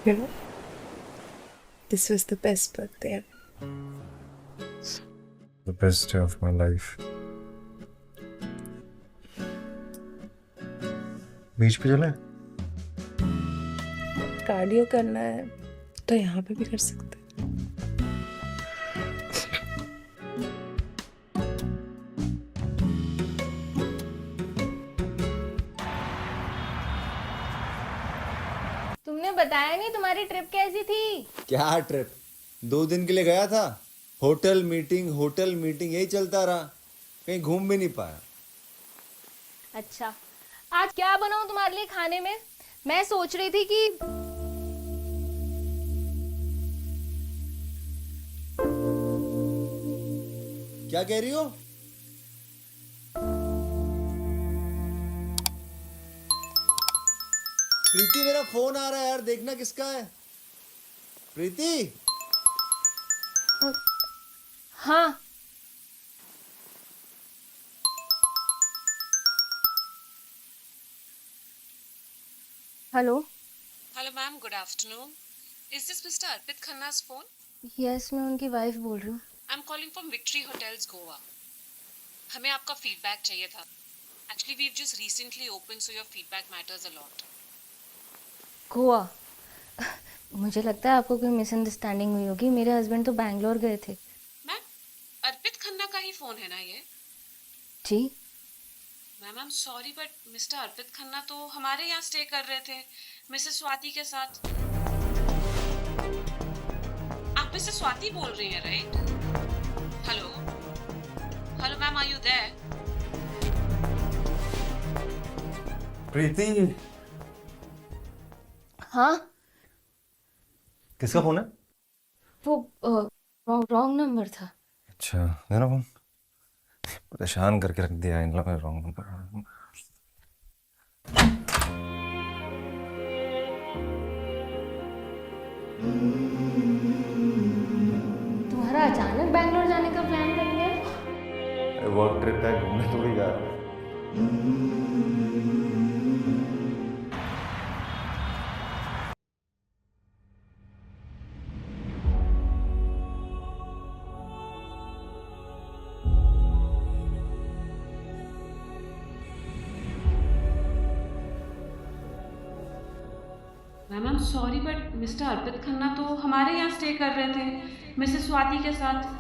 You know, this was the best birthday ever. The best day of my life. बीच पे चले? Cardio करना है तो यहाँ पे भी कर सकते हैं। तुमने बताया नहीं तुम्हारी ट्रिप कैसी थी? क्या ट्रिप? 2 दिन के लिए गया था। होटल मीटिंग यही चलता रहा, कहीं घूम भी नहीं पाया। अच्छा, आज क्या बनाऊं तुम्हारे लिए खाने में? मैं सोच रही थी कि क्या कह रही हो? प्रीति, मेरा फोन आ रहा है यार, देखना किसका है। प्रीति। हाँ, hello. Hello ma'am, good afternoon. Is this mister Arpit Khanna's phone? Yes, मैं उनकी वाइफ बोल रही हूँ। I am calling from Victory Hotels Goa. हमें आपका फीडबैक चाहिए था। Actually we have just recently open, so your feedback matters a lot. Goa? मुझे लगता है आपको कोई मिसअंडरस्टैंडिंग हुई होगी। मेरे हस्बैंड तो बैंगलोर गए थे। मैम, अर्पित खन्ना का ही फोन है ना ये? जी? Ma'am I am sorry but mister Arpit Khanna तो हमारे यहाँ स्टे कर रहे थे मिसेस स्वाति के साथ। आप मिसेस स्वाति बोल रही हैं right? Hello hello ma'am, are you there? Preeti, हाँ, किसका फोन है? वो रॉन्ग नंबर था। अच्छा, देना फोन। परेशान करके रख दिया इन लोगों ने, रॉन्ग नंबर। तुम्हारा अचानक बैंगलोर जाने का प्लान बन गया? वर्क ट्रिप है, घूमने थोड़ी जा रहा हूँ। Ma'am I am sorry but mister Arpit Khanna तो हमारे यहाँ स्टे कर रहे थे मिसेस स्वाति के साथ।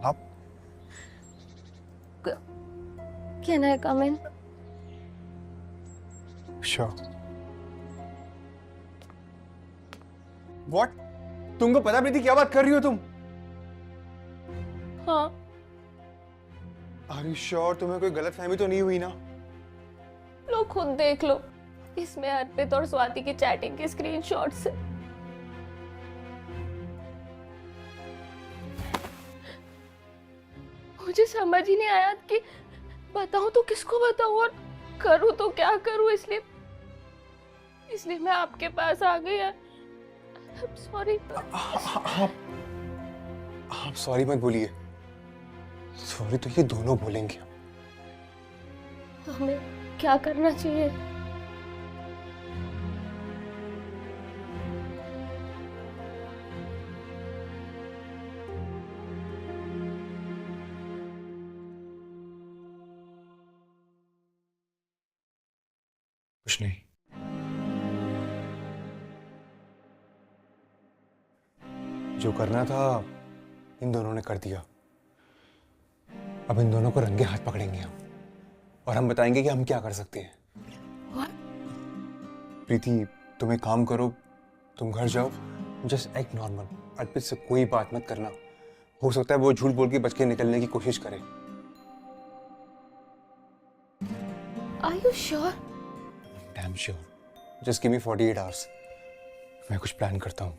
आप Can I come in? Sure. What? तुमको पता प्रीति क्या बात कर रही हो तुम? हाँ। Are you sure तुम्हें कोई गलतफहमी तो नहीं हुई ना? लो खुद देख लो, इसमें अर्पित और स्वाति की चैटिंग के स्क्रीनशॉट्स है। मुझे समझ ही नहीं आया कि बताऊं तो किसको बताऊं और करूं तो क्या करूं, इसलिए मैं आपके पास आ गई। I'm sorry। आप सॉरी मत बोलिए। सॉरी तो ये दोनों बोलेंगे। हमें क्या करना चाहिए? कुछ नहीं। जो करना था इन दोनों ने कर दिया। अब इन दोनों को रंगे हाथ पकड़ेंगे हम, और हम बताएंगे कि हम क्या कर सकते हैं। प्रीति, तुम एक काम करो, तुम घर जाओ, जस्ट एक्ट नॉर्मल। अर्पित से कोई बात मत करना। हो सकता है वो झूठ बोल के बच के निकलने की कोशिश करे। Are you sure? Damn sure. Just give me 48 hours. मैं कुछ प्लान करता हूँ।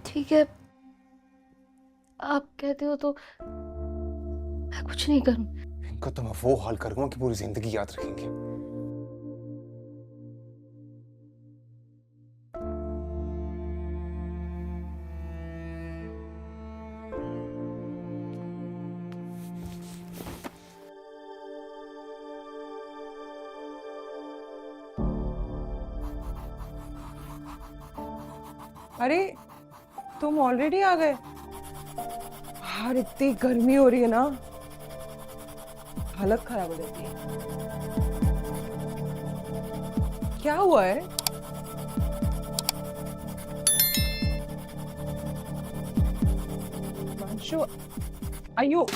ठीक है, आप कहते हो तो मैं कुछ नहीं करूं। इनको तो मैं वो हाल करूंगा कि पूरी जिंदगी याद रखेंगे। अरे तुम ऑलरेडी आ गए? यार इतनी गर्मी हो रही है ना, हालत खराब हो जाती है। क्या हुआ है? मांशु, आयु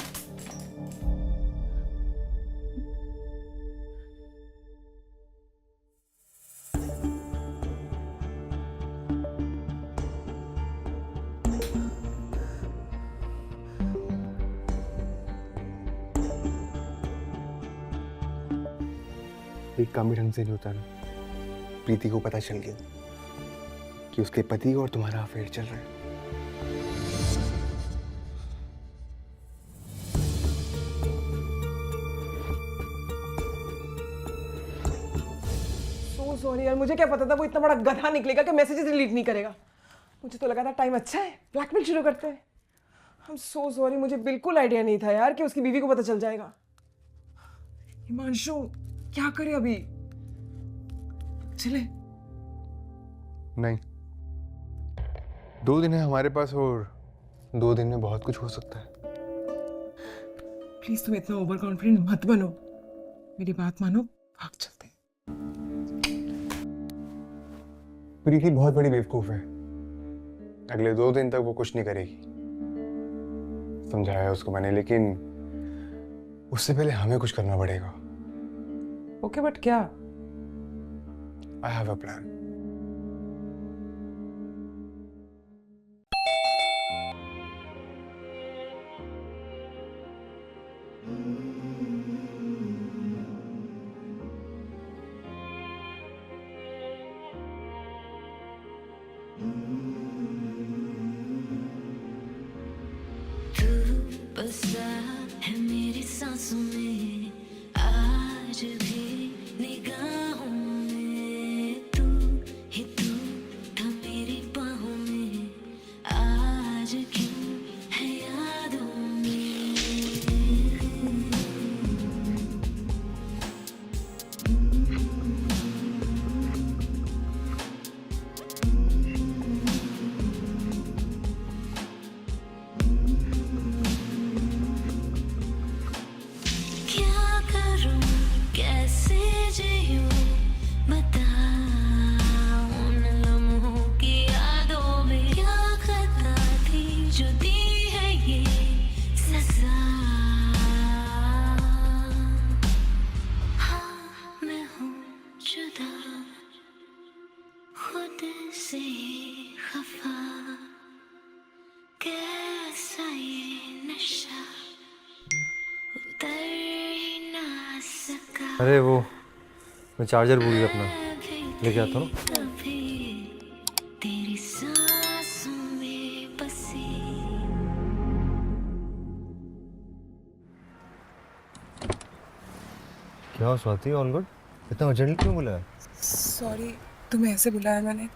एक काम भी ढंग से नहीं होता ना। प्रीति को पता चल गया कि उसके पति और तुम्हारा अफेयर चल रहा है। सो सॉरी यार, मुझे क्या पता था वो इतना बड़ा गधा निकलेगा कि मैसेजेस डिलीट नहीं करेगा। मुझे तो लगा था टाइम अच्छा है, ब्लैकमेल शुरू करते हैं। आई एम सो सॉरी, मुझे बिल्कुल आइडिया नहीं था यार कि उसकी बीवी को पता चल जाएगा। हिमांशु, क्या करे अभी? चले? नहीं, 2 दिन है हमारे पास, और 2 दिन में बहुत कुछ हो सकता है। प्लीज तुम इतना ओवर कॉन्फिडेंट मत बनो, मेरी बात मानो, भाग चलते हैं। प्रीति बहुत बड़ी बेवकूफ है। अगले 2 दिन तक वो कुछ नहीं करेगी। समझाया उसको मैंने, लेकिन उससे पहले हमें कुछ करना पड़ेगा। ओके, बट क्या? I have a plan. बसा है मेरी सांसों में, आज भी निगाहों में तू ही तू था मेरी बाहों में, आज क्यों है यादों में। क्या करूं, कैसे जियूं, बता उन लम्हों की यादों में। क्या खता थी जो दी है ये सजा। हाँ मैं हूँ जुदा, खुद से खफा, कैसा ये नशा उतर ही ना सका। अरे वो मैं चार्जर भूल गया अपना, लेके आता हूँ। कभी तेरी सांसों में बसी। क्या स्वाति, ऑल गुड? इतना अर्जेंटली क्यों बुलाया? सॉरी, तुम्हें ऐसे बुलाया मैंने।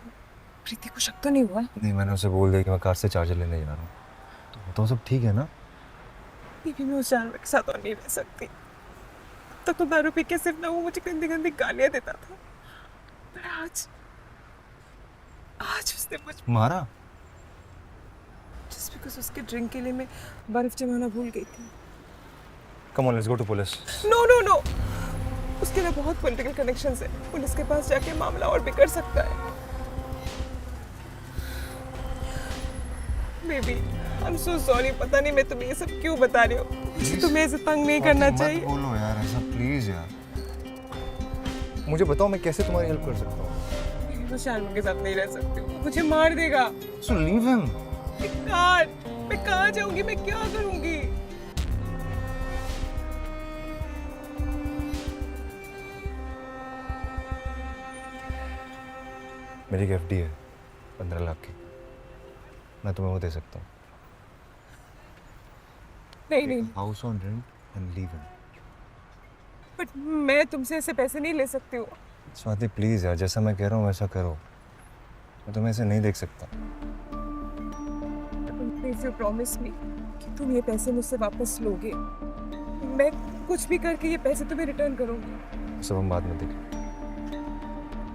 प्रीति को शक तो नहीं हुआ? नहीं, मैंने उसे बोल दिया कि मैं कार से चार्जर लेने जा रहा हूँ। तो बताओ सब ठीक है ना? बीबी, मैं उस जानवर के साथ और नहीं रह सकती। अब तक तो दारू पी के सिर्फ ना वो मुझे गंदी गंदी गालियां देता था, पर आज उसने मुझे मारा? जस्ट बिकॉज उसके ड्रिंक के लिए मैं बर्फ जमाना भूल गई थी। Come on, let's go to police. No no no, उसके लिए बहुत पॉलिटिकल कनेक्शंस है। पुलिस के पास जाके मामला और बिगड़ सकता है। Baby I am so sorry, पता नहीं मैं तुम्हें ये सब क्यों बता रही हूँ। मुझे तुम्हें ऐसे तंग नहीं करना चाहिए। मत बोलो यार ऐसा प्लीज यार। मुझे बताओ मैं कैसे तुम्हारी हेल्प कर सकता हूँ। मैं शानू के साथ नहीं रह सकती हूँ, मुझे मार देगा। So leave him. मैं कहाँ जाऊंगी, मैं क्या करूंगी? मेरी एक एफडी है 15 लाख की, मैं तुम्हें वो दे सकता हूँ। नहीं, house on rent and leave him. But मैं तुमसे ऐसे पैसे नहीं ले सकती हूँ। स्वाति प्लीज यार, जैसा मैं कह रहा हूँ वैसा करो, मैं तुम्हें ऐसे नहीं देख सकता। प्लीज यू प्रॉमिस मी कि तुम ये पैसे मुझसे वापस लोगे। मैं कुछ भी करके ये पैसे तुम्हें रिटर्न करूंगी। सब हम बाद में देखें।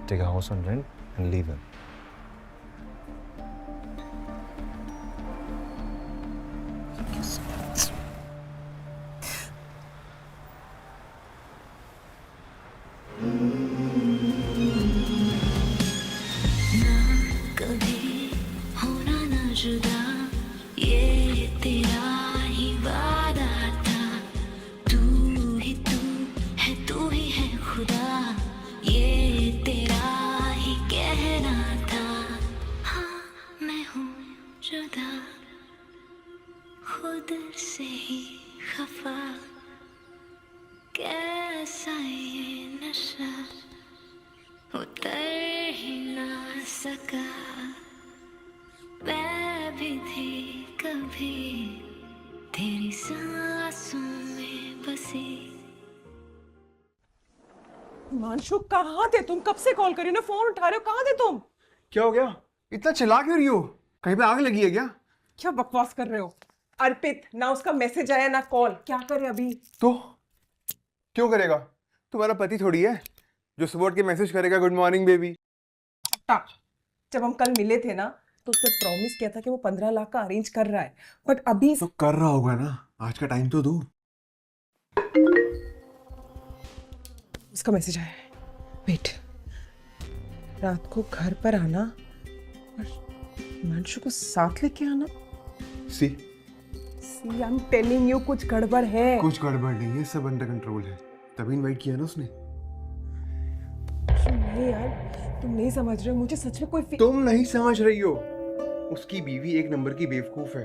Take a house on rent and leave him. कभी होना न जुदा, ये तेरा ही वादा था। तू ही है खुदा, ये तेरा ही कहना था। हाँ मैं हूँ जुदा, खुद से ही खफा, कैसा ये नशा उतर ही ना सका। मैं भी थी कभी तेरी सांसों में बसी। हिमांशु कहाँ थे तुम? कब से कॉल करी ना, फोन उठा रहे हो, कहाँ थे तुम? क्या हो गया? इतना चिल्ला क्यों रही हो? कहीं पे आग लगी है क्या? क्या बकवास कर रहे हो? अर्पित, ना उसका मैसेज आया ना कॉल, क्या करे अभी? तो क्यों करेगा? तुम्हारा पति थोड़ी है जो सुबह उठ के मैसेज करेगा गुड मॉर्निंग बेबी। जब हम कल मिले थे ना तो उसने प्रॉमिस किया था कि वो 15 लाख का अरेंज कर रहा है, बट अभी तो कर रहा होगा ना, आज का टाइम तो दो। उसका मैसेज आया है। वेट, रात को घर पर आना और हिमांशु को साथ लेके आना। सी आई एम टेलिंग यू, कुछ गड़बड़ है। कुछ गड़बड़ नहीं है, सब अंडर कंट्रोल है, तभी इनवाइट किया ना उसने। नहीं यार, तुम नहीं समझ रहे हो, मुझे सच में कोई तुम नहीं समझ रही हो। उसकी बीवी एक नंबर की बेवकूफ है।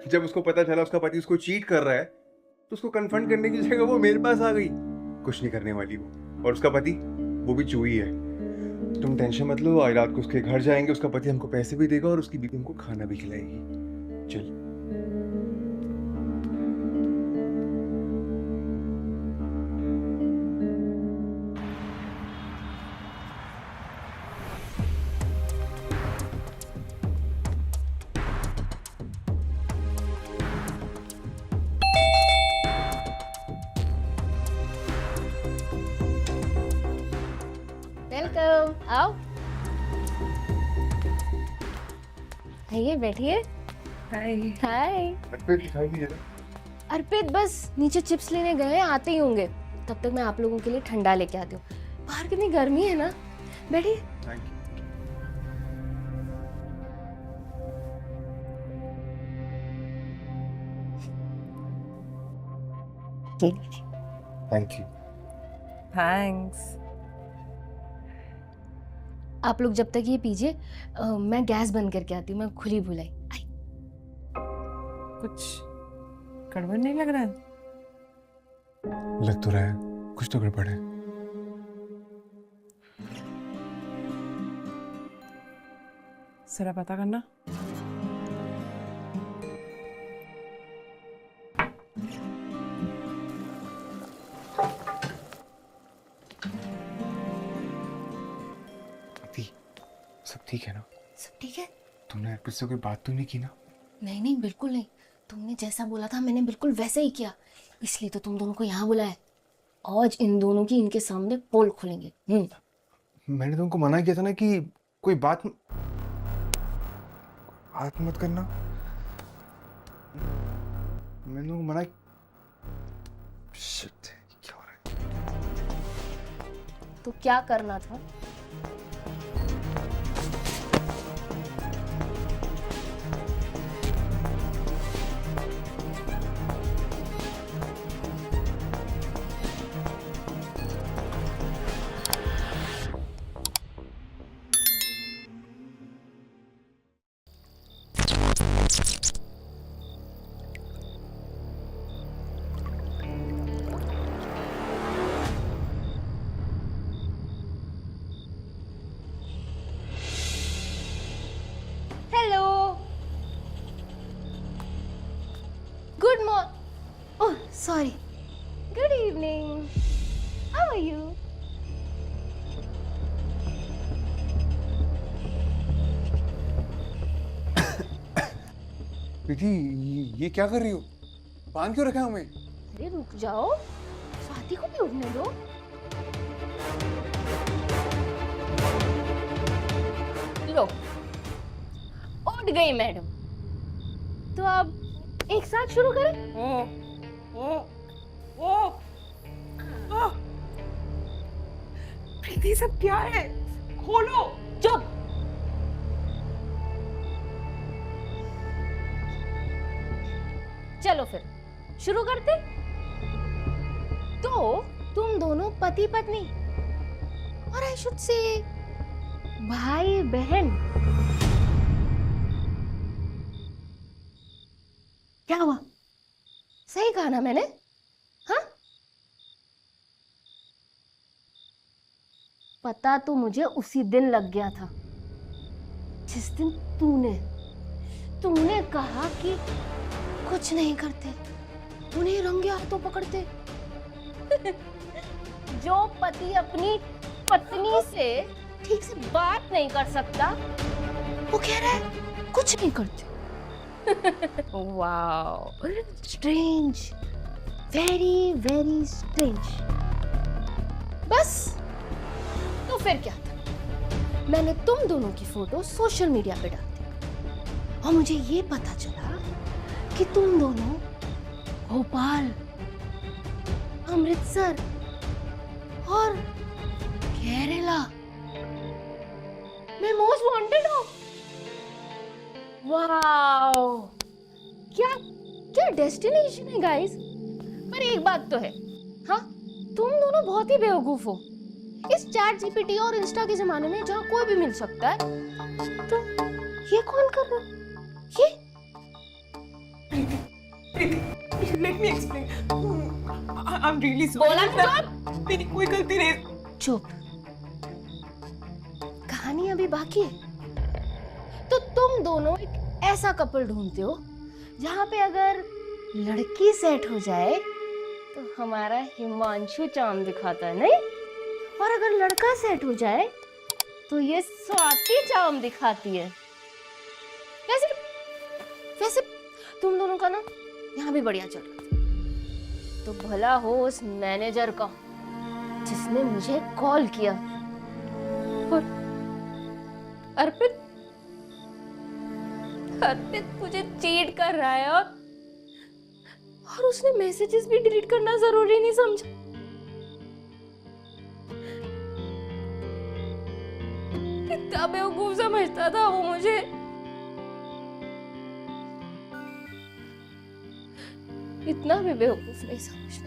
जब उसको पता चला उसका पति उसको चीट कर रहा है तो उसको कन्फ्रंट करने की जगह वो मेरे पास आ गई। कुछ नहीं करने वाली वो, और उसका पति वो भी चूही है। तुम टेंशन मत लो, आज रात को उसके घर जाएंगे, उसका पति हमको पैसे भी देगा और उसकी बीवी हमको खाना भी खिलाएगी। चल वेलकम, आओ। आइए बैठिए। हाय। अर्पित बस नीचे चिप्स लेने गए हैं, आते ही होंगे। तब तक मैं आप लोगों के लिए ठंडा लेके आती हूँ। बाहर कितनी गर्मी है ना। बैठिए। Thank you. थैंक्स। आप लोग जब तक ये पीजिए, मैं गैस बंद करके आती हूँ। मैं खुली भुलाई आई। कुछ गड़बड़ नहीं लग रहा है? लग तो रहा है कुछ तो गड़बड़ है। जरा पता करना। सब ठीक है ना? सब ठीक है? तुमने अर्पित से कोई बात तो नहीं की ना? नहीं नहीं, बिल्कुल नहीं। तुमने जैसा बोला था मैंने बिल्कुल वैसे ही किया, इसलिए तो तुम दोनों को यहाँ बुलाया। आज इन दोनों की इनके सामने पोल खुलेंगे। मैंने तुमको मना किया था ना कि कोई बात मत करना। मैंने तुमको मना। शिट, क्या हो रहा है? तो क्या करना था? Sorry. Good evening. How are you? प्रीति, ये क्या कर रही हो? बांध क्यों रखा है हमें? अरे रुक जाओ, स्वाति को भी उठने दो। लो, उठ गई मैडम। तो अब एक साथ शुरू करें? प्रीति सब क्या है? खोलो। चुप। चलो फिर शुरू करते। तो तुम दोनों पति पत्नी और आई शुड से भाई बहन। क्या हुआ? सही कहा ना मैंने? हाँ, पता तो मुझे उसी दिन लग गया था जिस दिन तूने कहा कि कुछ नहीं करते, उन्हें रंगे हाथों पकड़ते। जो पति अपनी पत्नी से ठीक से बात नहीं कर सकता, वो कह रहा है कुछ नहीं करते। Wow, strange, very very strange. बस तो फिर क्या था, मैंने तुम दोनों की फोटो सोशल मीडिया पे डाल दी और मुझे ये पता चला कि तुम दोनों भोपाल, अमृतसर और केरला में मोस्ट वांटेड हो। वाओ, क्या डेस्टिनेशन है गाइस। पर एक बात तो है, हाँ, तुम दोनों बहुत ही बेवकूफ हो। इस चैट जीपीटी और इंस्टा के जमाने में जहाँ कोई भी मिल सकता है, तो ये कौन कर रहा है? ये Let me explain. I'm really sorry. बोला ना, मेरी कोई गलती नहीं। चुप। कहानी अभी बाकी है। तो तुम दोनों एक ऐसा कपल ढूंढते हो जहाँ पे अगर लड़की सेट हो जाए तो हमारा हिमांशु चांद दिखाता है, नहीं? और अगर लड़का सेट हो जाए तो ये स्वाति चाम दिखाती है। वैसे तुम दोनों का ना यहाँ भी बढ़िया चल रहा था। तो भला हो उस मैनेजर का जिसने मुझे कॉल किया और अर्पित मुझे चीट कर रहा है और उसने मैसेजेस भी डिलीट करना जरूरी नहीं समझा। कितना बेवकूफ समझता था वो मुझे। इतना भी बेवकूफ नहीं समझता।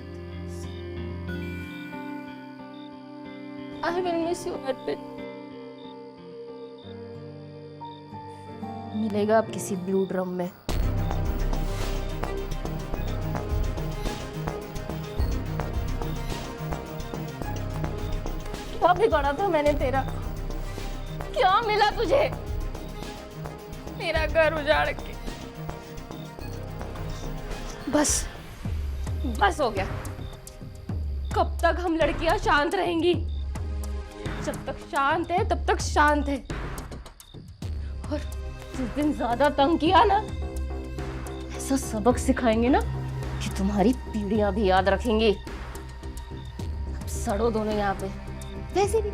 I will miss you, अर्पित। मिलेगा अब किसी ब्लू ड्रम में। क्या बिगाड़ा था मैंने तेरा? क्या मिला तुझे? मेरा घर उजाड़ के। बस हो गया। कब तक हम लड़कियां शांत रहेंगी? जब तक शांत है तब तक शांत है। और जिस दिन ज्यादा तंग किया ना, ऐसा सबक सिखाएंगे ना कि तुम्हारी पीढ़ियां भी याद रखेंगी। अब सड़ो दोनों यहाँ पे। वैसे भी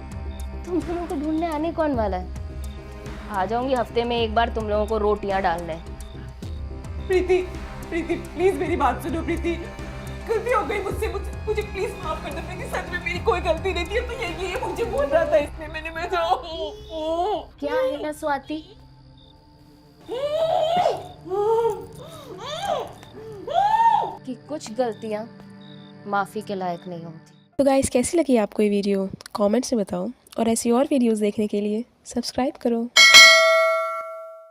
तुम दोनों को ढूंढने आने कौन वाला है? आ जाऊंगी हफ्ते में एक बार तुम लोगों को रोटियां डालने। प्रीति प्लीज मेरी बात सुनो। प्रीति, गलती हो गई मुझसे, मुझे प्लीज माफ कर दो। प्रीति, सच में मेरी कोई गलती नहीं थी। तो ये मुझे बोल रहा था, इसलिए मैं क्या है ना स्वाति, कि कुछ गलतियां माफी के लायक नहीं होती। तो गाइस, कैसी लगी आपको ये वीडियो? कमेंट्स में बताओ और ऐसी और वीडियोस देखने के लिए सब्सक्राइब करो।